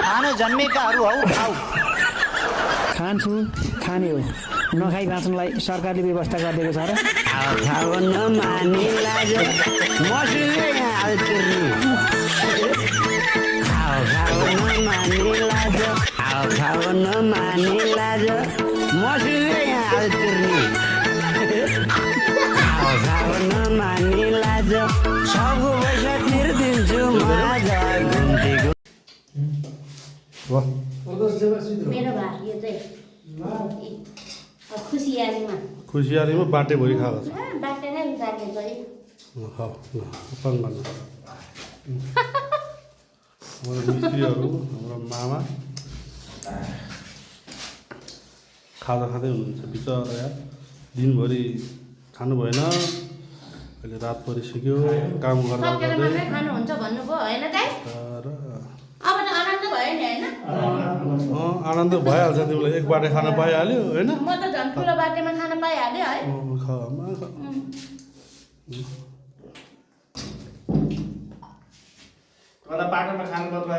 खान जन्मेकाहरू हौ खाऊ। खान्छु, खाने हो। नखाइ बाँच्नुलाई सरकारले व्यवस्था गरिदिएको छ र। खाऊ नमानी लाज मसुले हाल तिर्नु। खाऊ नमानी लाज खाऊ नमानी लाज मसुले हाल तिर्नु। खाऊ नमानी लाज सबको पैसा तिर्दिन्छु माझ घुम्तीको। मेरो भाग यो चाहिँ खुसियालीमा खुसियालीमा बाटे भरि खाएको छ। बाटे नै उतार्ने गरी हाम्रो मिस्त्रीहरू हाम्रो मामा खाँदा खाँदै हुनुहुन्छ बिचरा यार। दिनभरि खानु भएन, अहिले रात परिसक्यो काम गर्दा गर्दै। खानुहुन्छ भन्नुभयो होइन दाइ? तर अब त आनन्द भयो नि होइन? आनन्द भइहाल्छ तिमीलाई, एक बाटे खान पाइहाल्यो होइन। म त झन् ठुलो बाटेमा खान पाइहालेँ है। बाटोमा खानु पर्दा